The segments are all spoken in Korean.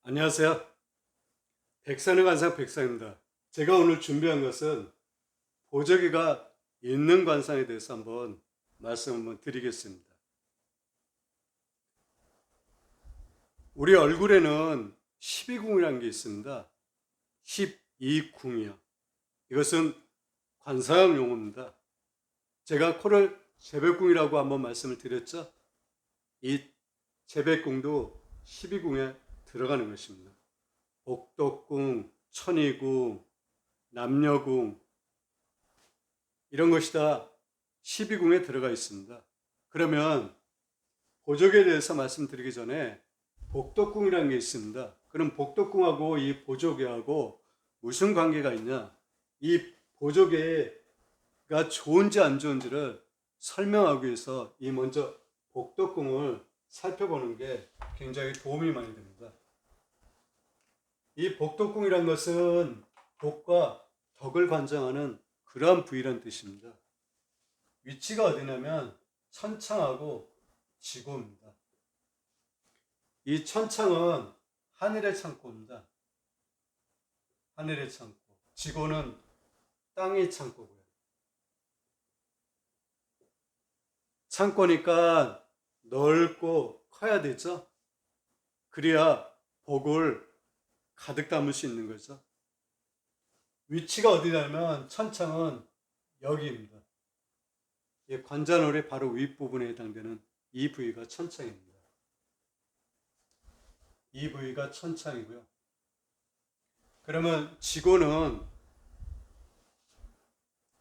안녕하세요. 백선의 관상 백상입니다. 제가 오늘 준비한 것은 보조개가 있는 관상에 대해서 한번 말씀 한번 드리겠습니다. 우리 얼굴에는 12궁이라는 게 있습니다. 12궁이요. 이것은 관상 용어입니다. 제가 코를 재백궁이라고 한번 말씀을 드렸죠. 이 재백궁도 12궁에 들어가는 것입니다. 복덕궁, 천의궁, 남녀궁 이런 것이 다 12궁에 들어가 있습니다. 그러면 보조개에 대해서 말씀드리기 전에 복덕궁이라는 게 있습니다. 그럼 복덕궁하고 이 보조개하고 무슨 관계가 있냐? 이 보조개가 좋은지 안 좋은지를 설명하기 위해서 이 먼저 복덕궁을 살펴보는 게 굉장히 도움이 많이 됩니다. 이 복덕궁이란 것은 복과 덕을 관장하는 그러한 부위란 뜻입니다. 위치가 어디냐면 천창하고 지구입니다. 이 천창은 하늘의 창고입니다. 하늘의 창고. 지구는 땅의 창고고요. 창고니까 넓고 커야 되죠. 그래야 복을 가득 담을 수 있는 거죠. 위치가 어디냐면 천창은 여기입니다. 관자놀의 바로 윗부분에 해당되는 이 부위가 천창입니다. 이 부위가 천창이고요. 그러면 지구는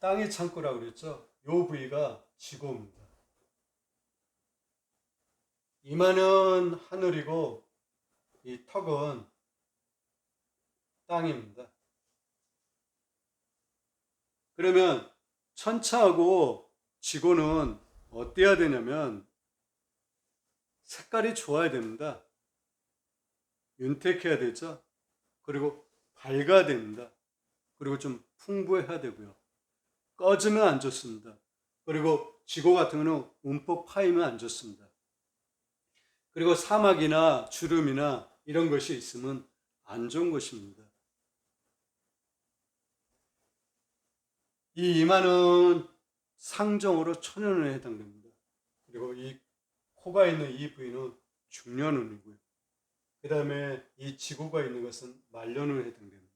땅의 창고라고 그랬죠. 이 부위가 지구입니다. 이마는 하늘이고 이 턱은 땅입니다. 그러면 천창하고 지구는 어때야 되냐면 색깔이 좋아야 됩니다. 윤택해야 되죠. 그리고 밝아야 됩니다. 그리고 좀 풍부해야 되고요. 꺼지면 안 좋습니다. 그리고 지구 같은 경우는 움푹 파이면 안 좋습니다. 그리고 사막이나 주름이나 이런 것이 있으면 안 좋은 것입니다. 이 이마는 상정으로 천연운에 해당됩니다. 그리고 이 코가 있는 이 부위는 중년운이고요. 그 다음에 이 지구가 있는 것은 말년운에 해당됩니다.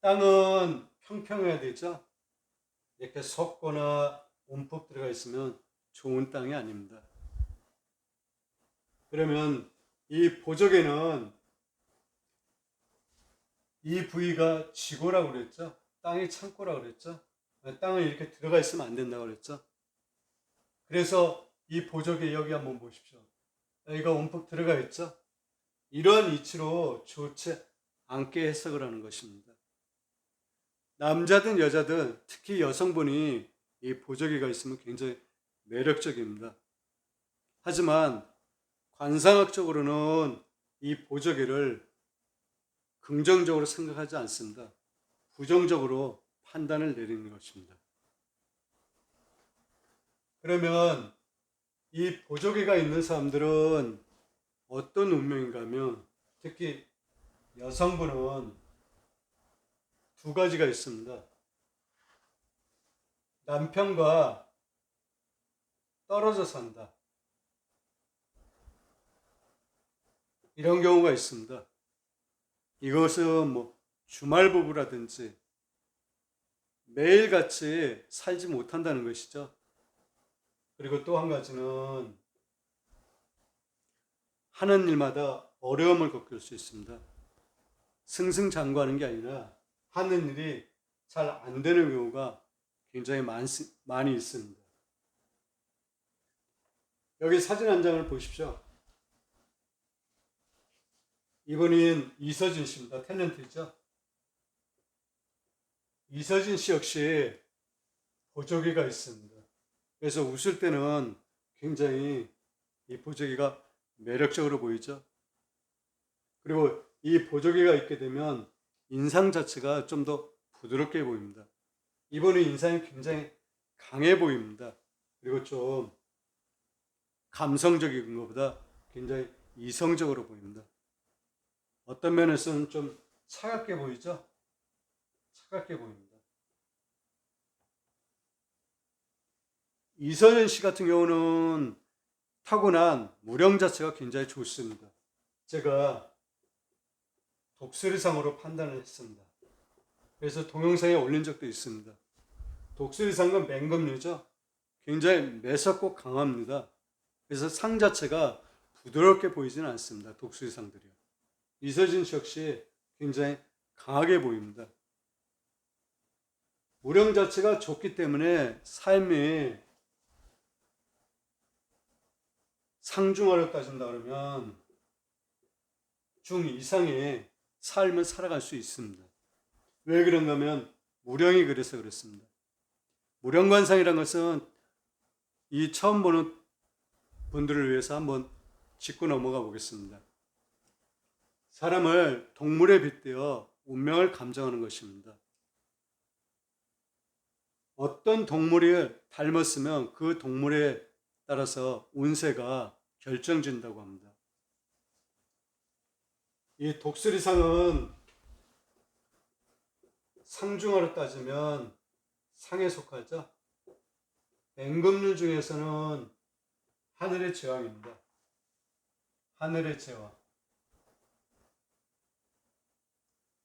땅은 평평해야 되죠. 이렇게 솟거나 움푹 들어가 있으면 좋은 땅이 아닙니다. 그러면 이 보조개는 이 부위가 지구라고 그랬죠. 땅이 창고라고 그랬죠. 땅은 이렇게 들어가 있으면 안 된다고 그랬죠. 그래서 이 보조개 여기 한번 보십시오. 여기가 움푹 들어가 있죠. 이러한 위치로 좋지 않게 해석을 하는 것입니다. 남자든 여자든 특히 여성분이 이 보조개가 있으면 굉장히 매력적입니다. 하지만 관상학적으로는 이 보조개를 긍정적으로 생각하지 않습니다. 부정적으로 판단을 내리는 것입니다. 그러면 이 보조개가 있는 사람들은 어떤 운명인가 하면 특히 여성분은 두 가지가 있습니다. 남편과 떨어져 산다. 이런 경우가 있습니다. 이것은 뭐 주말 부부라든지 매일같이 살지 못한다는 것이죠. 그리고 또 한 가지는 하는 일마다 어려움을 겪을 수 있습니다. 승승장구하는 게 아니라 하는 일이 잘 안 되는 경우가 굉장히 많이 있습니다. 여기 사진 한 장을 보십시오. 이분인 이서진 씨입니다. 탤런트죠. 이서진 씨 역시 보조개가 있습니다. 그래서 웃을 때는 굉장히 이 보조개가 매력적으로 보이죠. 그리고 이 보조개가 있게 되면 인상 자체가 좀 더 부드럽게 보입니다. 이분의 인상이 굉장히 강해 보입니다. 그리고 좀 감성적인 것보다 굉장히 이성적으로 보입니다. 어떤 면에서는 좀 차갑게 보이죠? 차갑게 보입니다. 이서연 씨 같은 경우는 타고난 무령 자체가 굉장히 좋습니다. 제가 독수리상으로 판단을 했습니다. 그래서 동영상에 올린 적도 있습니다. 독수리상은 맹금류죠. 굉장히 매섭고 강합니다. 그래서 상 자체가 부드럽게 보이지는 않습니다. 독수리상들이요. 이서진 씨 역시 굉장히 강하게 보입니다. 무령 자체가 좋기 때문에 삶이 상중하로 따진다 그러면 중 이상의 삶을 살아갈 수 있습니다. 왜 그런가 하면 무령이 그래서 그렇습니다. 무령관상이라는 것은 이 처음 보는 분들을 위해서 한번 짚고 넘어가 보겠습니다. 사람을 동물에 빗대어 운명을 감정하는 것입니다. 어떤 동물을 닮았으면 그 동물에 따라서 운세가 결정진다고 합니다. 이 독수리상은 상중하로 따지면 상에 속하죠. 맹금류 중에서는 하늘의 제왕입니다. 하늘의 제왕.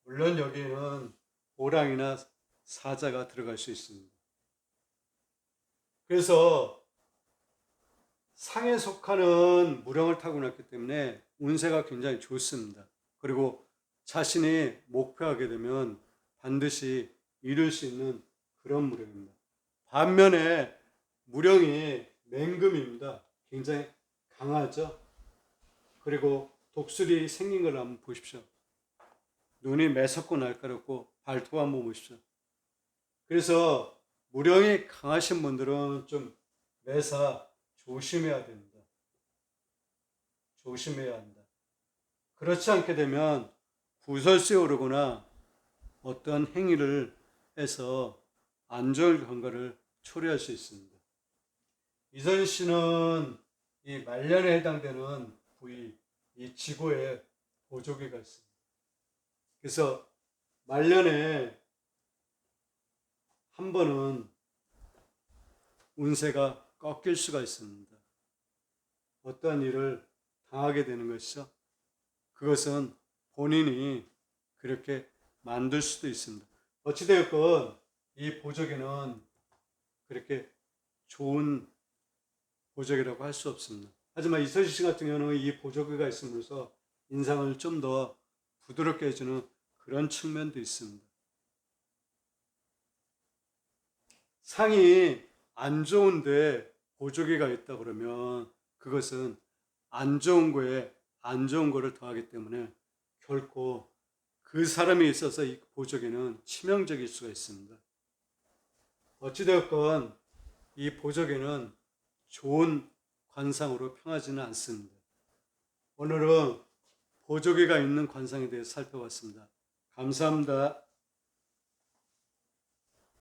물론 여기에는 호랑이나 사자가 들어갈 수 있습니다. 그래서 상에 속하는 무령을 타고났기 때문에 운세가 굉장히 좋습니다. 그리고 자신이 목표하게 되면 반드시 이룰 수 있는 그런 무령입니다. 반면에 무령이 맹금입니다. 굉장히 강하죠. 그리고 독수리 생긴 걸 한번 보십시오. 눈이 매섭고 날카롭고 발톱 한번 보십시오. 그래서 무령이 강하신 분들은 좀 매사 조심해야 됩니다. 조심해야 한다. 그렇지 않게 되면 구설수에 오르거나 어떤 행위를 해서 안 좋은 결과를 초래할 수 있습니다. 이선 씨는 이 말년에 해당되는 부위, 이 지고에 보조개가 있습니다. 그래서 말년에 한 번은 운세가 꺾일 수가 있습니다. 어떠한 일을 당하게 되는 것이죠. 그것은 본인이 그렇게 만들 수도 있습니다. 어찌되었건 이 보조개는 그렇게 좋은 보조개라고 할 수 없습니다. 하지만 이서진 씨 같은 경우는 이 보조개가 있으면서 인상을 좀 더 부드럽게 해주는 그런 측면도 있습니다. 상이 안 좋은데 보조개가 있다 그러면 그것은 안 좋은 거에 안 좋은 거를 더하기 때문에 결코 그 사람에 있어서 이 보조개는 치명적일 수가 있습니다. 어찌되었건 이 보조개는 좋은 관상으로 평하지는 않습니다. 오늘은 보조개가 있는 관상에 대해서 살펴봤습니다. 감사합니다.